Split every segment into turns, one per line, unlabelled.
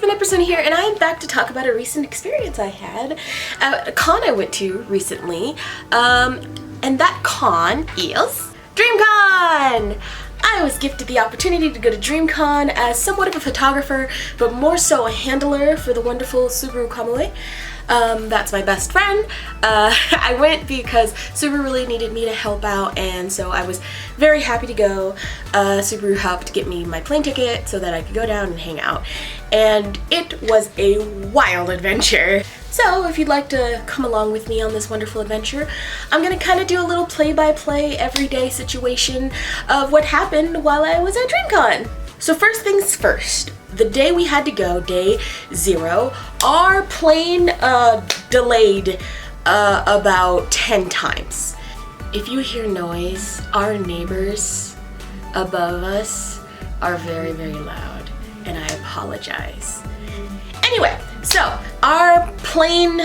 it's Epperson here, and I am back to talk about a recent experience I had at a con I went to recently. And that con is DreamCon! I was gifted the opportunity to go to DreamCon as somewhat of a photographer, but more so a handler for the wonderful Subaru Kamui. That's my best friend. I went because Subaru really needed me to help out, and so I was very happy to go. Subaru helped get me my plane ticket so that I could go down and hang out. And it was a wild adventure. So if you'd like to come along with me on this wonderful adventure, I'm gonna kind of do a little play-by-play everyday situation of what happened while I was at DreamCon. So first things first, the day we had to go, day 0, our plane delayed about 10 times. If you hear noise, our neighbors above us are very, very loud, and I apologize. Anyway, so our plane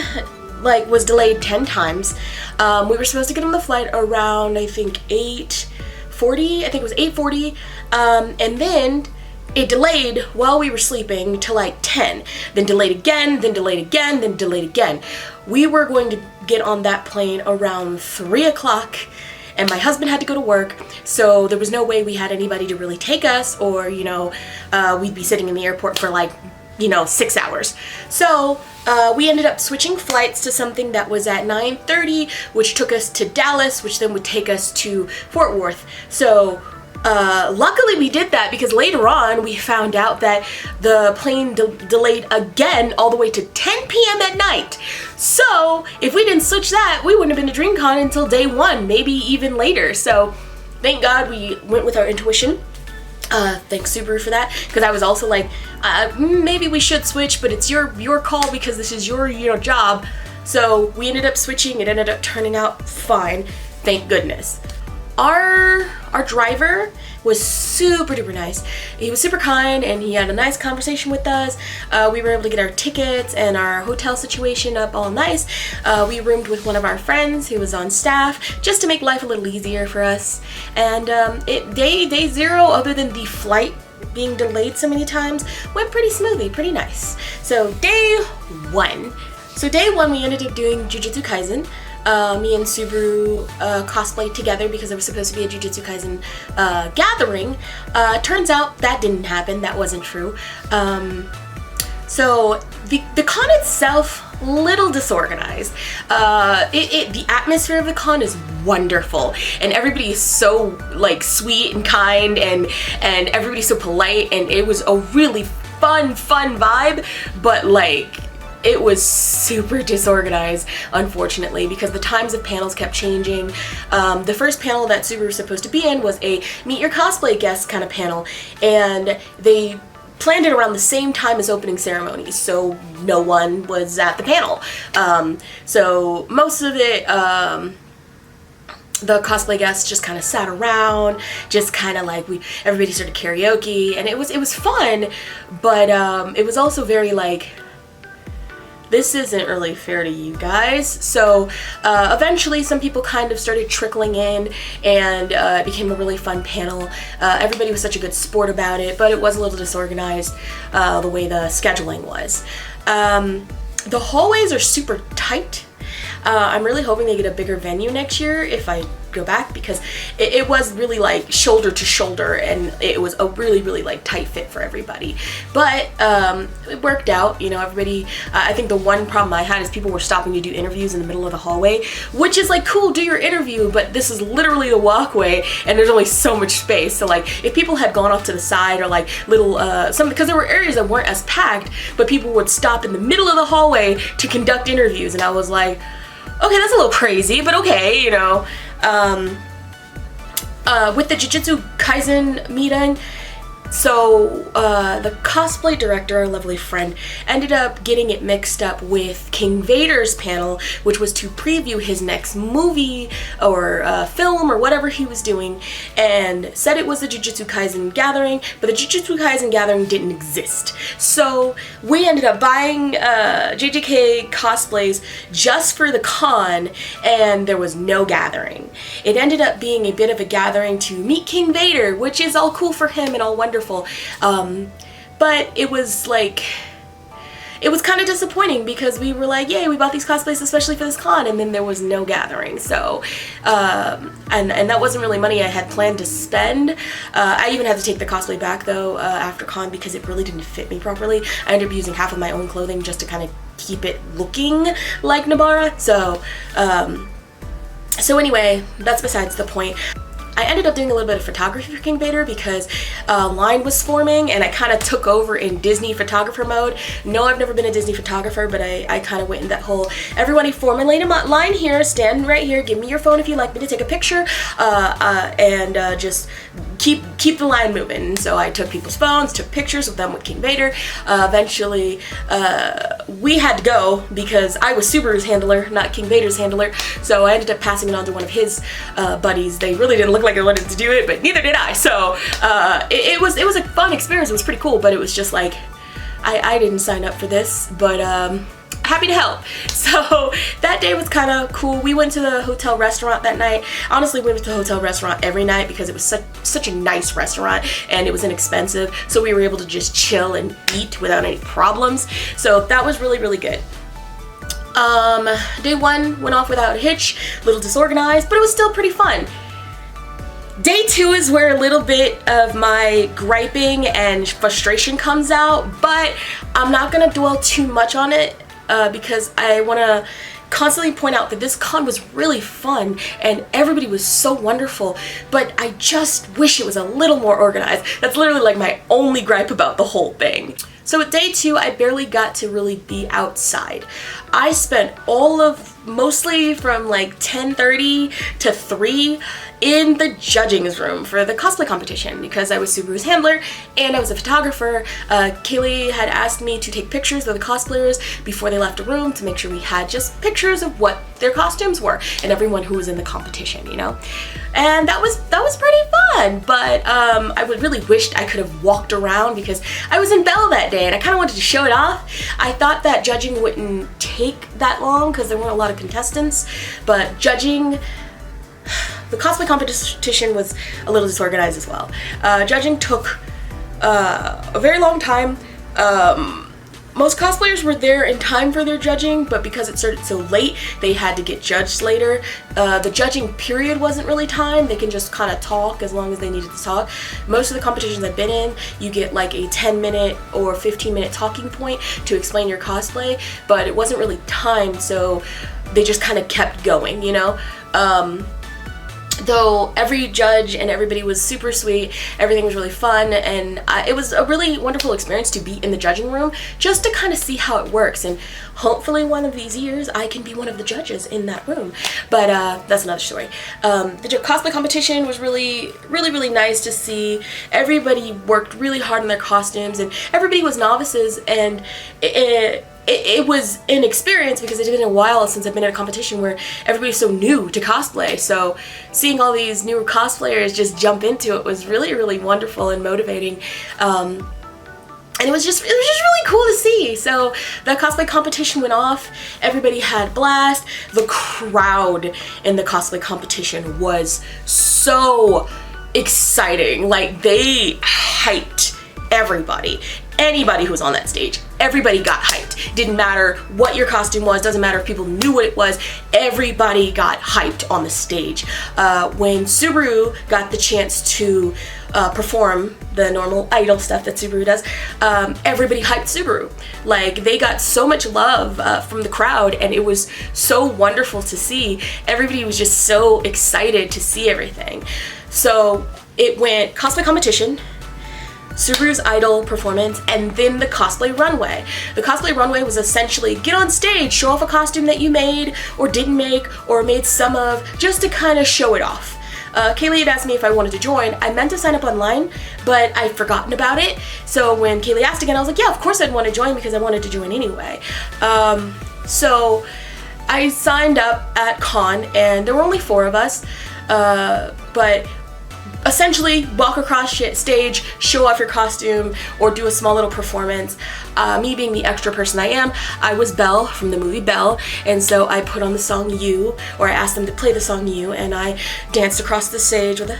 was delayed 10 times. We were supposed to get on the flight around, I think 8:40. I think it was 8:40. And then it delayed while we were sleeping to like 10. Then delayed again, then delayed again, then delayed again. We were going to get on that plane around 3 o'clock. And my husband had to go to work, so there was no way we had anybody to really take us, or, we'd be sitting in the airport for 6 hours. So we ended up switching flights to something that was at 9:30, which took us to Dallas, which then would take us to Fort Worth. So luckily we did that, because later on we found out that the plane delayed again all the way to 10 p.m. at night. So if we didn't switch that, we wouldn't have been to DreamCon until day 1, maybe even later. So thank God we went with our intuition. Thanks Subaru for that, because I was also like, maybe we should switch, but it's your call because this is your job. So we ended up switching. It ended up turning out fine, thank goodness. Our driver was super duper nice. He was super kind, and he had a nice conversation with us. We were able to get our tickets and our hotel situation up all nice. We roomed with one of our friends who was on staff, just to make life a little easier for us. And day 0, other than the flight being delayed so many times, went pretty smoothly, pretty nice. So day 1. So day 1 we ended up doing Jujutsu Kaisen. Me and Subaru cosplayed together because there was supposed to be a Jujutsu Kaisen gathering. Turns out that didn't happen. That wasn't true. So the con itself, little disorganized. The atmosphere of the con is wonderful, and everybody is so sweet and kind, and everybody's so polite, and it was a really fun vibe, but it was super disorganized, unfortunately, because the times of panels kept changing. The first panel that Subaru was supposed to be in was a meet your cosplay guests kind of panel, and they planned it around the same time as opening ceremonies, so no one was at the panel. So most of it, the cosplay guests just kind of sat around, just kind of everybody started karaoke, and it was fun, but it was also very this isn't really fair to you guys. So eventually some people kind of started trickling in, and it became a really fun panel. Everybody was such a good sport about it, but it was a little disorganized the way the scheduling was. The hallways are super tight. I'm really hoping they get a bigger venue next year if I go back, because it was really shoulder to shoulder, and it was a really tight fit for everybody. But it worked out, everybody. I think the one problem I had is people were stopping to do interviews in the middle of the hallway, which is cool, do your interview, but this is literally a walkway, and there's only so much space. So if people had gone off to the side, or little because there were areas that weren't as packed, but people would stop in the middle of the hallway to conduct interviews, and I was like, okay, that's a little crazy, but okay, with the Jujutsu Kaisen meeting, so the cosplay director, our lovely friend, ended up getting it mixed up with King Vader's panel, which was to preview his next movie or film or whatever he was doing, and said it was the Jujutsu Kaisen gathering, but the Jujutsu Kaisen gathering didn't exist. So we ended up buying JJK cosplays just for the con, and there was no gathering. It ended up being a bit of a gathering to meet King Vader, which is all cool for him and all wonderful. But it was it was kind of disappointing because we were like, yay, we bought these cosplays especially for this con, and then there was no gathering. So, and that wasn't really money I had planned to spend. I even had to take the cosplay back though after con because it really didn't fit me properly. I ended up using half of my own clothing just to kind of keep it looking like Nabara. So anyway, that's besides the point. I ended up doing a little bit of photography for King Vader because line was forming and I kind of took over in Disney photographer mode. No, I've never been a Disney photographer, but I kind of went in that whole, everybody form a line here, stand right here, give me your phone if you'd like me to take a picture, and just keep the line moving. So I took people's phones, took pictures of them with King Vader. Eventually, we had to go because I was Subaru's handler, not King Vader's handler. So I ended up passing it on to one of his buddies. They really didn't look like I wanted to do it, but neither did I. So it was a fun experience. It was pretty cool, but it was just like I didn't sign up for this, but happy to help. So that day was kind of cool. We went to the hotel restaurant that night. Honestly, we went to the hotel restaurant every night because it was such a nice restaurant and it was inexpensive, so we were able to just chill and eat without any problems. So that was really, really good. Day one went off without a hitch, a little disorganized, but it was still pretty fun. Day two is where a little bit of my griping and frustration comes out, but I'm not gonna dwell too much on it because I want to constantly point out that this con was really fun and everybody was so wonderful, but I just wish it was a little more organized. That's literally like my only gripe about the whole thing. So with day two, I barely got to really be outside. I spent mostly from like 10:30 to 3 in the judging room for the cosplay competition because I was Subaru's handler and I was a photographer. Kaylee had asked me to take pictures of the cosplayers before they left the room to make sure we had just pictures of what their costumes were and everyone who was in the competition, you know? And that was pretty fun, but I would really wished I could have walked around because I was in Belle that day and I kind of wanted to show it off. I thought that judging wouldn't take that long because there weren't a lot of contestants, but judging, the cosplay competition was a little disorganized as well. Judging took a very long time. Most cosplayers were there in time for their judging, but because it started so late, they had to get judged later. The judging period wasn't really timed. They can just kind of talk as long as they needed to talk. Most of the competitions I've been in, you get like a 10-minute or 15-minute talking point to explain your cosplay, but it wasn't really timed, so they just kind of kept going, you know? Though every judge and everybody was super sweet, everything was really fun, and it was a really wonderful experience to be in the judging room just to kind of see how it works, and hopefully one of these years I can be one of the judges in that room, but that's another story. The cosplay competition was really, really, really nice to see. Everybody worked really hard on their costumes and everybody was novices, and it was an experience because it's been a while since I've been at a competition where everybody's so new to cosplay. So seeing all these newer cosplayers just jump into it was really, really wonderful and motivating. And it was just really cool to see. So the cosplay competition went off. Everybody had a blast. The crowd in the cosplay competition was so exciting. Like, they hyped everybody. Anybody who was on that stage, everybody got hyped. Didn't matter what your costume was, doesn't matter if people knew what it was, everybody got hyped on the stage. When Subaru got the chance to perform the normal idol stuff that Subaru does, everybody hyped Subaru. Like, they got so much love from the crowd, and it was so wonderful to see. Everybody was just so excited to see everything. So it went cosplay competition, Subaru's idol performance, and then the Cosplay Runway. The Cosplay Runway was essentially get on stage, show off a costume that you made or didn't make or made some of, just to kind of show it off. Kaylee had asked me if I wanted to join. I meant to sign up online, but I'd forgotten about it. So when Kaylee asked again, I was like, yeah, of course I'd want to join because I wanted to join anyway. So I signed up at con, and there were only 4 of us, but essentially walk across stage, show off your costume, or do a small little performance. Me being the extra person I am, I was Belle from the movie Belle, and so I put on the song You, or I asked them to play the song You, and I danced across the stage with a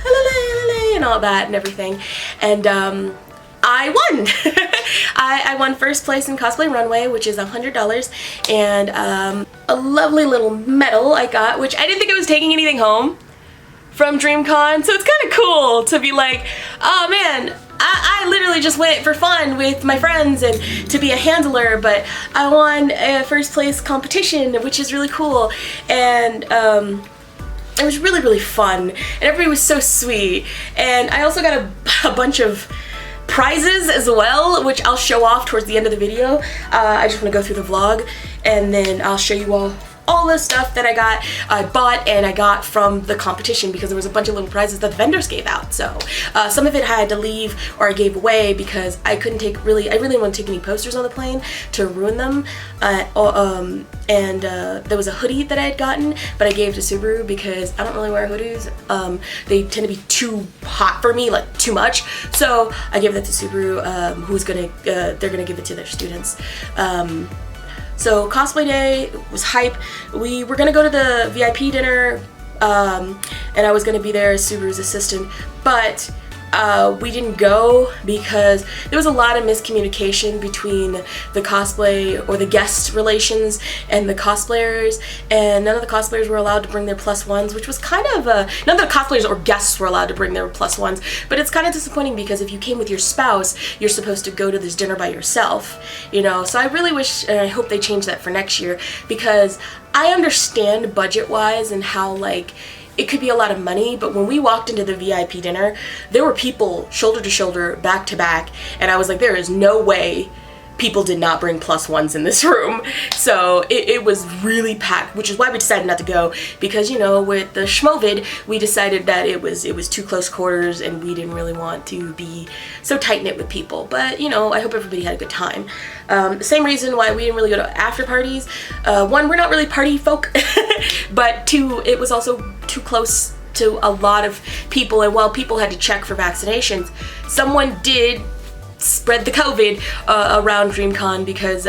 and all that and everything, and I won. I I won first place in Cosplay Runway, which is $100, and a lovely little medal I got, which I didn't think I was taking anything home from DreamCon, so it's kind of cool to be like, oh man, I literally just went for fun with my friends and to be a handler, but I won a first place competition, which is really cool, and it was really, really fun, and everybody was so sweet, and I also got a bunch of prizes as well, which I'll show off towards the end of the video. I just want to go through the vlog, and then I'll show you all the stuff that I bought and I got from the competition, because there was a bunch of little prizes that the vendors gave out. So some of it I had to leave or I gave away because I couldn't take I really didn't want to take any posters on the plane to ruin them. There was a hoodie that I had gotten, but I gave to Subaru because I don't really wear hoodies. They tend to be too hot for me, like too much. So I gave that to Subaru, they're gonna give it to their students. So cosplay day was hype. We were gonna go to the VIP dinner, and I was gonna be there as Subaru's assistant, but we didn't go because there was a lot of miscommunication between the cosplay or the guest relations and the cosplayers, and none of the cosplayers were allowed to bring their +1s, which was kind of none of the cosplayers or guests were allowed to bring their +1s, but it's kind of disappointing because if you came with your spouse, you're supposed to go to this dinner by yourself, you know. So I really wish, and I hope they change that for next year, because I understand budget-wise and how, like, it could be a lot of money, but when we walked into the VIP dinner, there were people shoulder to shoulder, back to back, and I was like, there is no way people did not bring +1s in this room. So it was really packed, which is why we decided not to go, because, you know, with the Schmovid, we decided that it was too close quarters and we didn't really want to be so tight-knit with people. But, you know, I hope everybody had a good time. The same reason why we didn't really go to after parties. One, we're not really party folk, but two, it was also too close to a lot of people, and while people had to check for vaccinations, someone did spread the COVID around DreamCon, because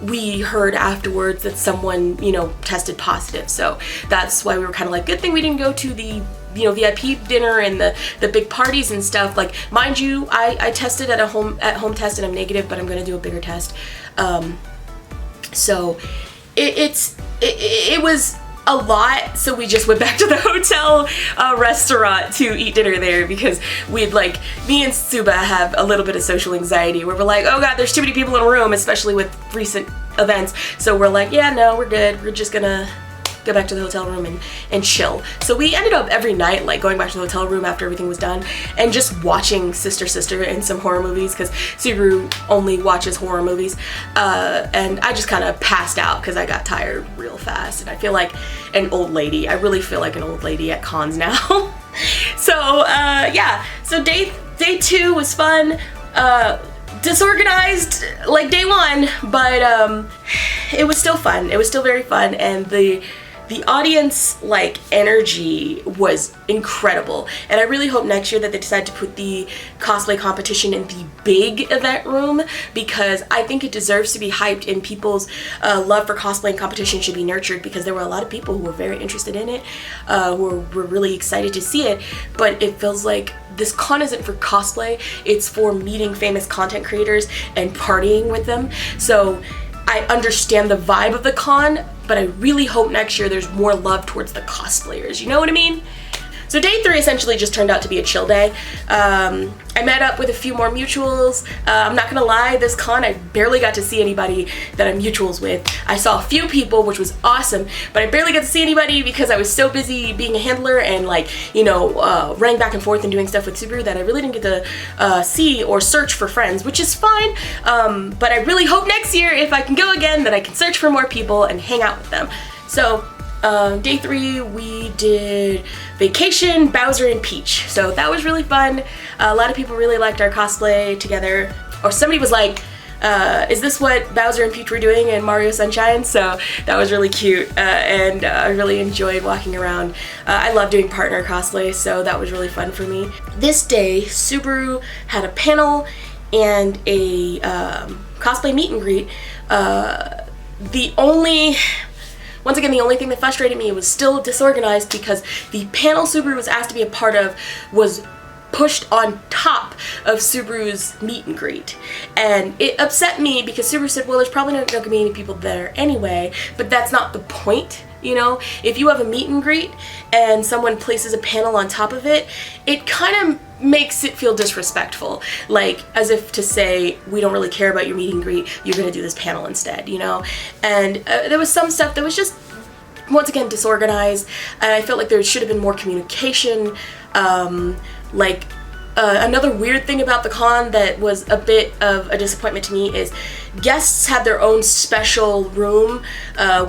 we heard afterwards that someone, you know, tested positive. So that's why we were kind of like, good thing we didn't go to the, you know, VIP dinner and the big parties and stuff. Like, mind you, I tested at home test and I'm negative, but I'm gonna do a bigger test. So it was a lot, so we just went back to the hotel restaurant to eat dinner there, because we'd, like, me and Suba have a little bit of social anxiety where we're like, oh god, there's too many people in a room, especially with recent events. So we're like, yeah, no, we're good, we're just gonna go back to the hotel room and chill. So we ended up every night, like, going back to the hotel room after everything was done and just watching Sister Sister and some horror movies, because Subaru only watches horror movies, and I just kind of passed out because I got tired real fast, and I feel like an old lady. I really feel like an old lady at cons now. So yeah, so day 2 was fun. Disorganized like day 1, but it was still fun. It was still very fun, and the audience, like, energy was incredible, and I really hope next year that they decide to put the cosplay competition in the big event room, because I think it deserves to be hyped, and people's love for cosplay and competition should be nurtured, because there were a lot of people who were very interested in it, who were really excited to see it, but it feels like this con isn't for cosplay, it's for meeting famous content creators and partying with them. So I understand the vibe of the con, but I really hope next year there's more love towards the cosplayers, you know what I mean? So day 3 essentially just turned out to be a chill day. I met up with a few more mutuals. I'm not gonna lie, this con I barely got to see anybody that I'm mutuals with. I saw a few people, which was awesome, but I barely got to see anybody because I was so busy being a handler and, like, you know, running back and forth and doing stuff with Subaru that I really didn't get to see or search for friends, which is fine, but I really hope next year, if I can go again, that I can search for more people and hang out with them. So day 3 we did Vacation, Bowser, and Peach. So that was really fun. A lot of people really liked our cosplay together. Or somebody was like, is this what Bowser and Peach were doing in Mario Sunshine? So that was really cute, and I really enjoyed walking around. I love doing partner cosplay, so that was really fun for me. This day, Subaru had a panel and a cosplay meet and greet. Once again, the only thing that frustrated me was still disorganized, because the panel Subaru was asked to be a part of was pushed on top of Subaru's meet and greet. And it upset me because Subaru said, well, there's probably not going to be any people there anyway, but that's not the point. You know, if you have a meet and greet and someone places a panel on top of it, it kind of makes it feel disrespectful. Like, as if to say, we don't really care about your meet and greet, you're gonna do this panel instead, you know? And there was some stuff that was just, once again, disorganized, and I felt like there should have been more communication. Another weird thing about the con that was a bit of a disappointment to me is guests had their own special room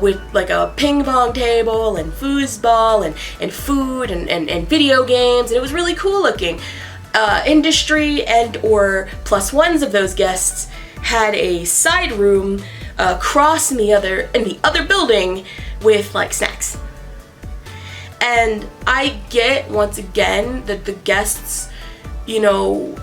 with like a ping pong table and foosball and food and video games, and it was really cool looking. Industry and or plus ones of those guests had a side room across in the other building with like snacks. And I get, once again, that the guests, you know,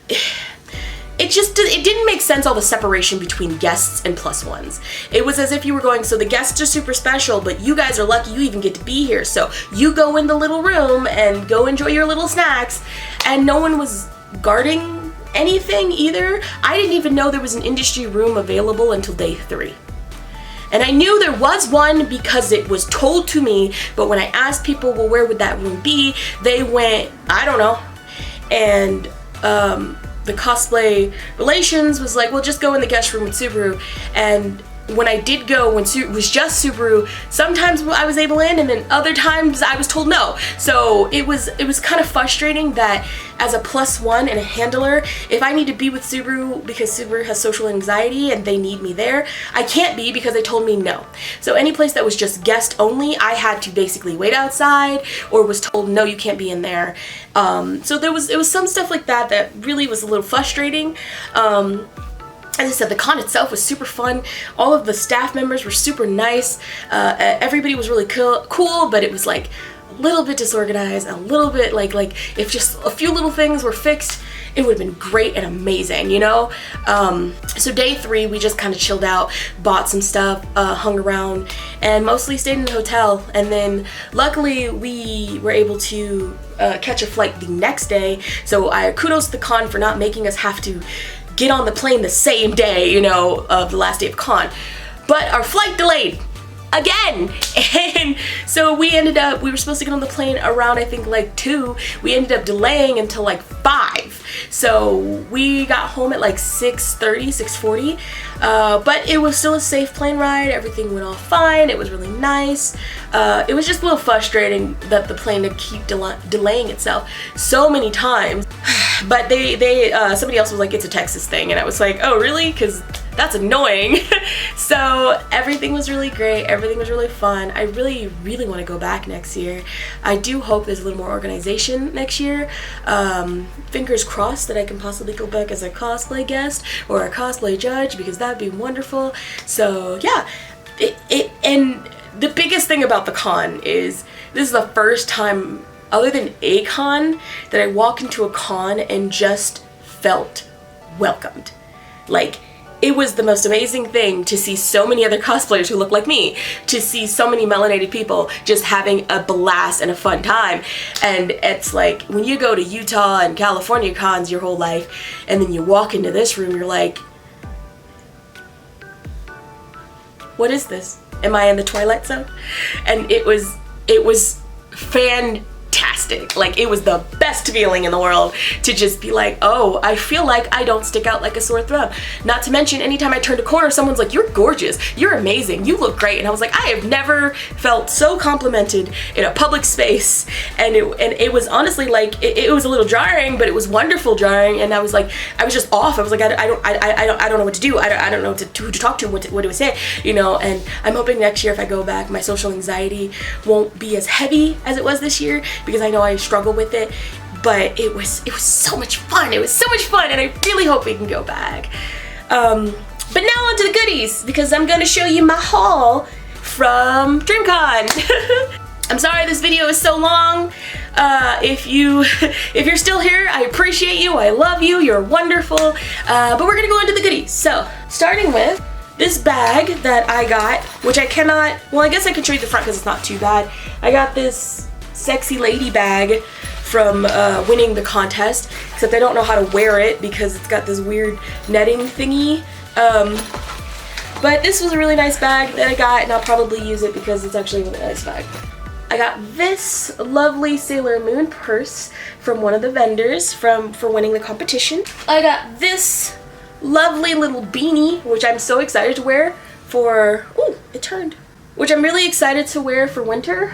it didn't make sense, all the separation between guests and plus ones. It was as if you were going, so the guests are super special, but you guys are lucky you even get to be here, so you go in the little room and go enjoy your little snacks, and no one was guarding anything either. I didn't even know there was an industry room available until day 3. And I knew there was one because it was told to me, but when I asked people, well, where would that room be? They went, I don't know. And the cosplay relations was like, well, just go in the guest room with Subaru. And when I did go, when it was just Subaru, sometimes I was able in, and then other times I was told no. So it was kind of frustrating that as a plus one and a handler, if I need to be with Subaru because Subaru has social anxiety and they need me there, I can't be because they told me no. So any place that was just guest only, I had to basically wait outside or was told no, you can't be in there. So it was some stuff like that that really was a little frustrating. As I said, the con itself was super fun. All of the staff members were super nice. Everybody was really cool, but it was like a little bit disorganized, a little bit like if just a few little things were fixed, it would have been great and amazing, you know? So day 3, we just kind of chilled out, bought some stuff, hung around, and mostly stayed in the hotel. And then luckily we were able to catch a flight the next day. So kudos to the con for not making us have to get on the plane the same day, you know, of the last day of con. But our flight delayed again, and so we were supposed to get on the plane around, I think, like 2. We ended up delaying until like 5. So we got home at like 6:30, 6:40, but it was still a safe plane ride. Everything went all fine. It was really nice. It was just a little frustrating that the plane would keep delaying itself so many times. But somebody else was like, it's a Texas thing, and I was like, oh really? Because that's annoying. So everything was really great. Everything was really fun. I really, really want to go back next year. I do hope there's a little more organization next year. Fingers crossed that I can possibly go back as a cosplay guest or a cosplay judge, because that'd be wonderful. So yeah, and the biggest thing about the con is this is the first time, other than a con, that I walk into a con and just felt welcomed. Like, it was the most amazing thing to see so many other cosplayers who look like me, to see so many melanated people just having a blast and a fun time. And it's like, when you go to Utah and California cons your whole life, and then you walk into this room, you're like, what is this? Am I in the Twilight Zone? And it was fantastic. Like, it was the best feeling in the world to just be like, oh, I feel like I don't stick out like a sore thumb. Not to mention, anytime I turned a corner, someone's like, you're gorgeous, you're amazing, you look great. And I was like, I have never felt so complimented in a public space. And it was honestly like, it was a little jarring, but it was wonderful jarring. And I was just off. I was like, I don't know what to do. I don't know who to talk to, what do I say, you know? And I'm hoping next year, if I go back, my social anxiety won't be as heavy as it was this year, because I know I struggle with it. But it was so much fun. It was so much fun, and I really hope we can go back. But now on to the goodies, because I'm gonna show you my haul from DreamCon. I'm sorry this video is so long. If you're still here, I appreciate you. I love you. You're wonderful. But we're gonna go into the goodies. So, starting with this bag that I got, which I cannot, well, I guess I can show you the front because it's not too bad. I got this sexy lady bag from winning the contest, except I don't know how to wear it because it's got this weird netting thingy. But this was a really nice bag that I got, and I'll probably use it because it's actually a really nice bag. I got this lovely Sailor Moon purse from one of the vendors for winning the competition. I got this lovely little beanie, which I'm so excited to wear for, ooh, it turned. Which I'm really excited to wear for winter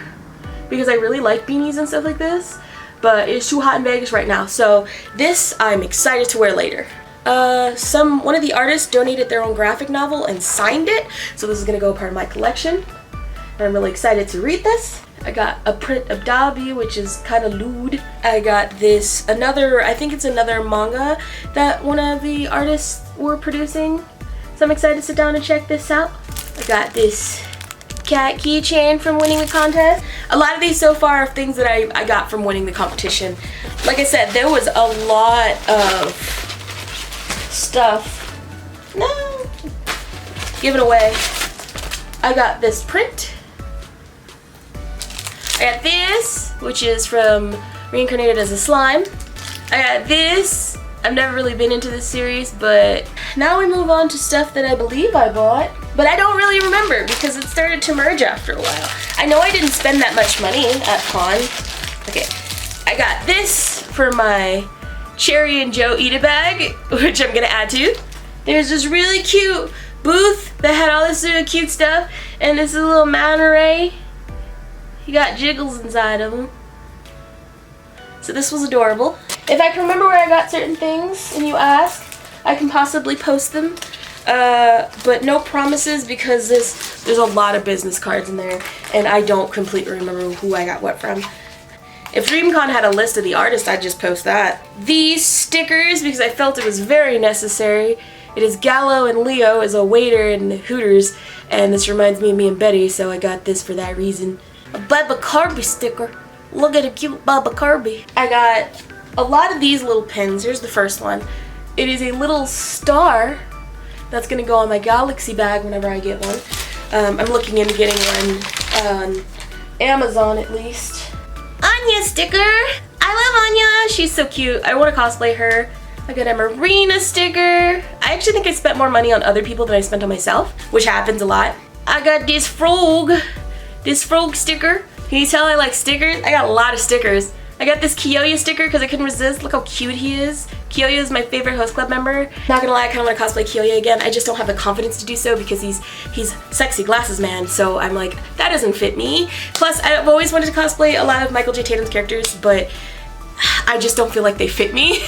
because I really like beanies and stuff like this, but it's too hot in Vegas right now. So this I'm excited to wear later. One of the artists donated their own graphic novel and signed it, so this is gonna go part of my collection. And I'm really excited to read this. I got a print of Dabi, which is kind of lewd. I got this, I think it's another manga that one of the artists were producing. So I'm excited to sit down and check this out. I got this cat keychain from winning the contest. A lot of these so far are things that I got from winning the competition. Like I said, there was a lot of stuff. No. Given away. I got this print. I got this, which is from Reincarnated as a Slime. I got this. I've never really been into this series, but now we move on to stuff that I believe I bought, but I don't really remember because it started to merge after a while. I know I didn't spend that much money at con. Okay, I got this for my Cherry and Joe Eat-A bag, which I'm gonna add to. There's this really cute booth that had all this cute stuff, and this little manta ray. You got jiggles inside of them. So this was adorable. If I can remember where I got certain things and you ask, I can possibly post them. But no promises because there's a lot of business cards in there and I don't completely remember who I got what from. If DreamCon had a list of the artists, I'd just post that. These stickers, because I felt it was very necessary. It is Gallo and Leo as a waiter in Hooters, and this reminds me of me and Betty, so I got this for that reason. A Bubba Kirby sticker. Look at a cute Bubba Kirby. I got a lot of these little pins. Here's the first one. It is a little star that's gonna go on my Galaxy bag whenever I get one. I'm looking into getting one on Amazon at least. Anya sticker. I love Anya. She's so cute. I want to cosplay her. I got a Marina sticker. I actually think I spent more money on other people than I spent on myself, which happens a lot. I got this frog sticker. Can you tell I like stickers? I got a lot of stickers. I got this Kiyoya sticker because I couldn't resist. Look how cute he is. Kiyoya is my favorite host club member. Not gonna lie, I kind of want to cosplay Kiyoya again. I just don't have the confidence to do so because he's sexy glasses man. So I'm like, that doesn't fit me. Plus, I've always wanted to cosplay a lot of Michael J. Tatum's characters, but I just don't feel like they fit me.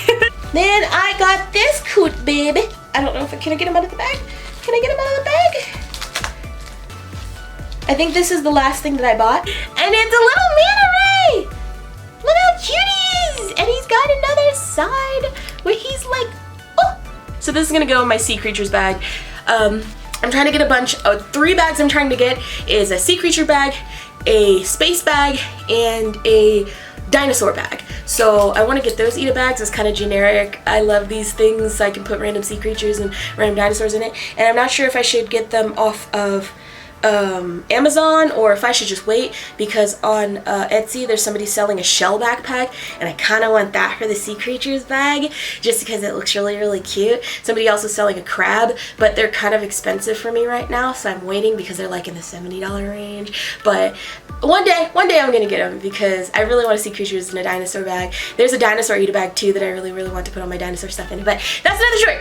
Then I got this cute baby. I don't know if can I get him out of the bag? Can I get him out of the bag? I think this is the last thing that I bought. And it's a little manta ray! Look how cute he is! And he's got another side where he's like, oh! So this is gonna go in my Sea Creatures bag. I'm trying to get a bunch of 3 bags I'm trying to get is a Sea Creature bag, a space bag, and a dinosaur bag. So I want to get those Eat-A bags. It's kind of generic. I love these things. So I can put random sea creatures and random dinosaurs in it. And I'm not sure if I should get them off of Amazon or if I should just wait, because on Etsy there's somebody selling a shell backpack and I kind of want that for the Sea Creatures bag just because it looks really, really cute. Somebody else is selling a crab, but they're kind of expensive for me right now, so I'm waiting because they're like in the $70 range. But one day I'm gonna get them because I really want to see creatures in a dinosaur bag. There's a dinosaur Eat-A bag too that I really, really want to put all my dinosaur stuff in, but that's another story.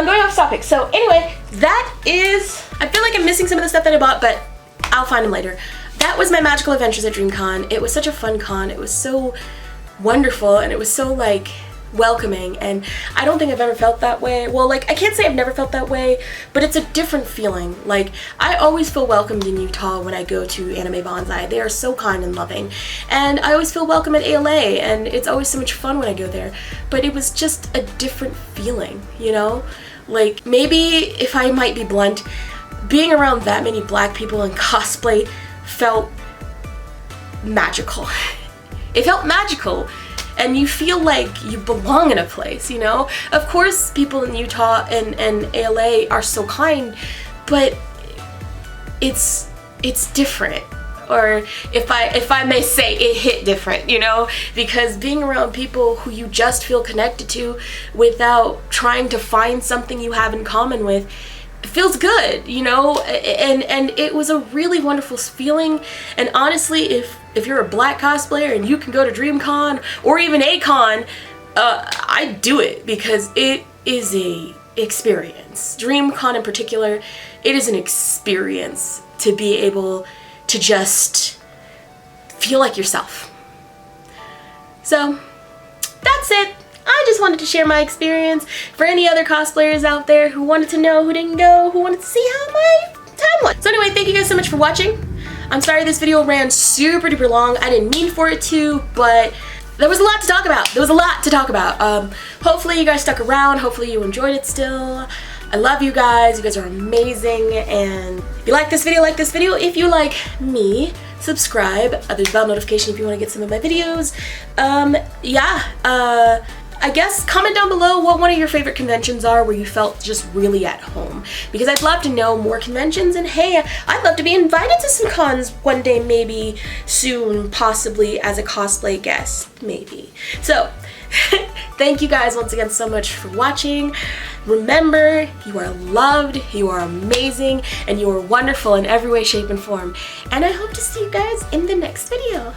Going off topic. So anyway, that is, I feel like I'm missing some of the stuff that I bought, but I'll find them later. That was my magical adventures at DreamCon. It was such a fun con. It was so wonderful and it was so like welcoming, and I don't think I've ever felt that way. Well, like, I can't say I've never felt that way, but it's a different feeling. Like, I always feel welcomed in Utah when I go to Anime Bonsai. They are so kind and loving, and I always feel welcome at ALA, and it's always so much fun when I go there. But it was just a different feeling, you know? Like, maybe, if I might be blunt, being around that many black people in cosplay felt magical. It felt magical. And you feel like you belong in a place, you know? Of course, people in Utah and ALA are so kind, but it's different. or if I may say, it hit different, you know, because being around people who you just feel connected to without trying to find something you have in common with, it feels good, you know, and it was a really wonderful feeling. And honestly, if you're a black cosplayer and you can go to DreamCon or even a con, I'd do it, because it is a experience. DreamCon in particular, it is an experience to be able to just feel like yourself. So that's it. I just wanted to share my experience. For any other cosplayers out there who wanted to know, who didn't go, who wanted to see how my time was. So anyway, thank you guys so much for watching. I'm sorry this video ran super duper long. I didn't mean for it to, but there was a lot to talk about. Hopefully you guys stuck around. Hopefully you enjoyed it still. I love you guys. You guys are amazing. And if you like this video, If you like me, subscribe. There's bell notification if you want to get some of my videos. I guess comment down below what one of your favorite conventions are where you felt just really at home, because I'd love to know more conventions, and hey, I'd love to be invited to some cons one day, maybe soon, possibly as a cosplay guest, maybe. So thank you guys once again so much for watching. Remember, you are loved, you are amazing, and you are wonderful in every way, shape, and form. And I hope to see you guys in the next video.